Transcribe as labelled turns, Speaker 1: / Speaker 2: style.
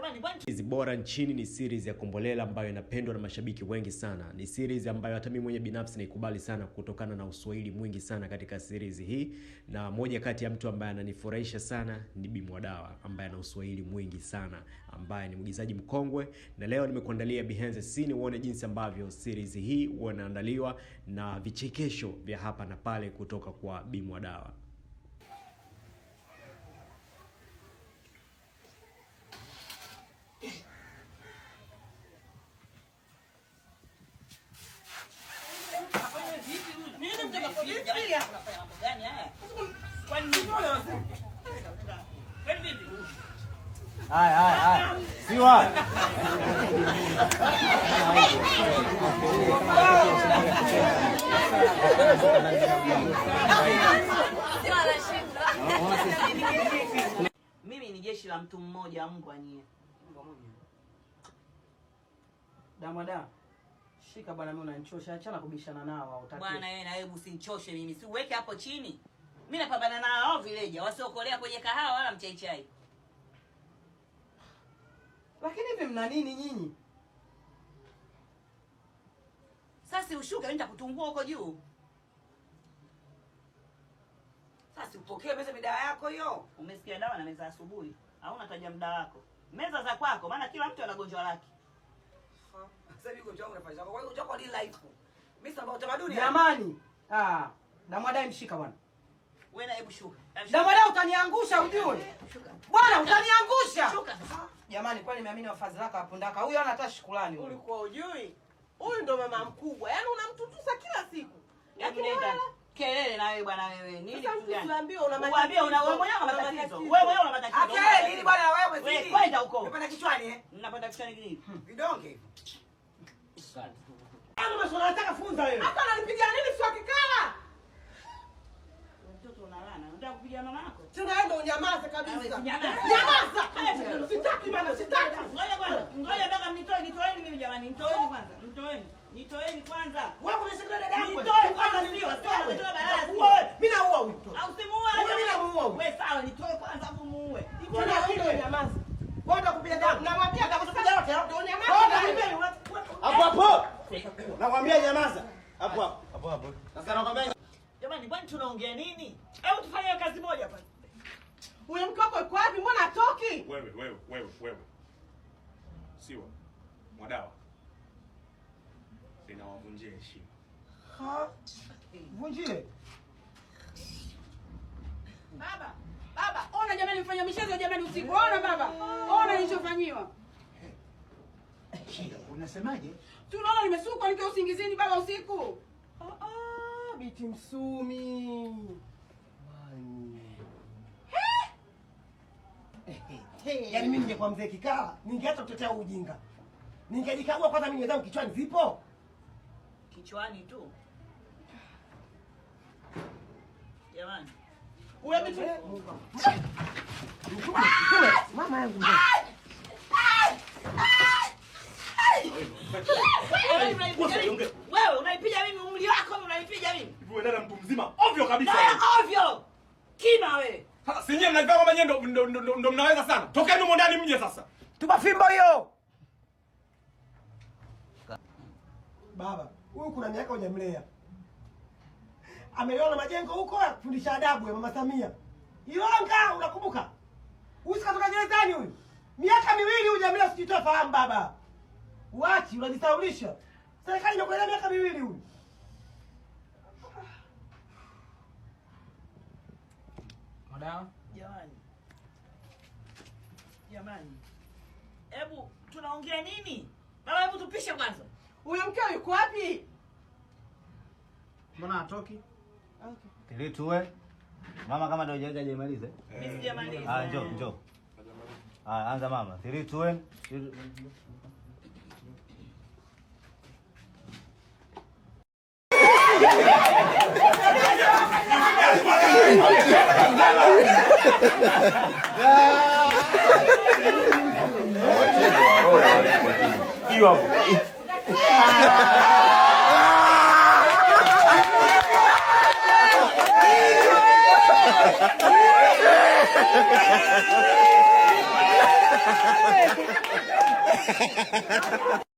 Speaker 1: Series bora nchini ni series ya Kombolela ambayo inapendwa na mashabiki wengi sana. Ni series ambayo hata mimi mwenyewe binafsi naikubali sana kutokana na uswahili mwingi sana katika series hii, na moja kati ya mtu ambaye ananifurahisha sana ni Bi Mwadawa ambaye ana uswahili mwingi sana, ambaye ni mwigizaji mkongwe, na leo nimekuandalia behind the scene uone jinsi ambavyo series hii wanaandaliwa na vichekesho vya hapa na pale kutoka kwa Bi Mwadawa.
Speaker 2: Hai. Siwa.
Speaker 3: Mimi ni jeshi la mtu mmoja, Mungu anie.
Speaker 4: Damwada. Shika bwana, mimi unanichosha. Achana kubishana nao au utaki.
Speaker 3: Bwana wewe na wewe usinichoshe mimi. Si uweke hapo chini. Mimi napambana na hao vileja wasiokolea kwenye kahawa wala mchaichai.
Speaker 4: Lakini hivi mna nini nyinyi?
Speaker 3: Sasa ushuke, mimi nitakutungua huko juu. Sasa upokee meza midawa yako hiyo. Umesikia dawa na meza asubuhi. Hauna taja mda wako. Meza za kwako, maana kila mtu ana gonjwa lake.
Speaker 5: Sasa hivi gonjwa wangu nafanya. Kwa hiyo gonjwa kwa life. Mimi sasa utamaduni.
Speaker 4: Jamani. Damwada mshika bwana.
Speaker 3: Wewe na hebu shuka.
Speaker 4: Damwada utaniangusha ujue.
Speaker 3: Shuka.
Speaker 4: Bwana utaniangusha.
Speaker 3: Shuka.
Speaker 4: Jamani, kwani nimeamini wafazi lako apundaka. Huyu hana hata shukrani huyu.
Speaker 6: Ulikuwa ujui? Huyu ndo mama mkubwa. Yaani unamtutusa kila siku.
Speaker 3: Lakini kelele na wewe bwana wewe. Nini kitu gani?
Speaker 6: Usiambiwe una matatizo.
Speaker 3: Uambie una wewe mwenyewe una matatizo. Wewe una matatizo.
Speaker 5: Akele nini bwana wewe?
Speaker 3: Wewe kwenda huko.
Speaker 5: Unapanda kichwani eh?
Speaker 3: Unapanda kichwani nini?
Speaker 5: Vidonge hivyo.
Speaker 4: Hapo maswala nataka funza wewe.
Speaker 6: Hapa ananipigia nini sio kikala?
Speaker 3: Mtoto unalana. Unataka kupiga mama yako?
Speaker 6: Tena wewe ndo unyamaze kabisa.
Speaker 3: Nyamaza.
Speaker 6: Nyamaza. Sitaki bwana, sitaki.
Speaker 3: Ngoja kwanza. Ngoja mpaka mnitoe, nitoeni mimi jamani. Nitoeni kwanza. Nitoeni kwanza.
Speaker 4: Wewe unashika dada yako.
Speaker 3: Nitoe kwanza ndio. Nitoe balaa.
Speaker 4: Mimi naua huyu.
Speaker 3: Au simuue.
Speaker 4: Mimi namuua huyu.
Speaker 3: Wewe sawa, nitoe kwanza hapo muue.
Speaker 4: Tena wewe nyamaza. Wewe utakupiga damu.
Speaker 6: Namwambia atakupiga yote. Ndio nyamaza.
Speaker 2: Hapo. Nakwambia nyamaza. Hapo. Sasa nakwambia
Speaker 3: Jamani, kwani tunaongea nini? Hebu tufanye kazi moja hapa.
Speaker 6: Huyo mke wako yuko wapi? Mbona hatoki?
Speaker 7: Wewe. Siwa. Mwadawa. Ninawavunjia heshima.
Speaker 4: Vunjie.
Speaker 6: Baba, ona jamani mfanya michezo jamani usiku. Ona baba. Ona nilichofanyiwa.
Speaker 2: unasemaje?
Speaker 6: Tunaona nimesukwa nikiwa usingizini baba usiku.
Speaker 4: Biti Msumi. Yaani mimi ningekuwa mzee Kikala, ningeacha kutetea ujinga. Ningejikagua kwanza mimi zangu kichwani zipo.
Speaker 3: Kichwani tu. Jamani.
Speaker 4: Wewe biti mama yangu mzee.
Speaker 3: Wewe unaipiga mimi umri wako, unaipiga mimi.
Speaker 7: Hivi wewe dada mtu mzima ovyo kabisa.
Speaker 3: Ovyo. Kima wewe.
Speaker 7: Sasa si nyinyi mnajua kama nyinyi ndo mnaweza sana. Tokeni huko ndani mje sasa.
Speaker 4: Tupa fimbo hiyo. Baba, huyu kuna miaka hujamlea. Ameliona majengo huko ya kufundisha adabu ya Mama Samia. Ilonga unakumbuka? Huyu sikatoka gerezani huyu. Miaka miwili hujamlea, sijitoa fahamu baba. Uachi unajisaulisha. Serikali imekuelea miaka miwili huyu.
Speaker 2: Mwadawa?
Speaker 3: Jamani. Hebu tunaongea nini? Baba, hebu tupishe kwanza.
Speaker 6: Huyo mkeo yuko wapi?
Speaker 2: Mbona hatoki?
Speaker 6: Okay.
Speaker 2: Ili tuwe. Mama kama ndio hajamaliza.
Speaker 3: Mimi sijamaliza.
Speaker 2: Njoo. Anza mama. 3 2
Speaker 7: Hiyo hapo.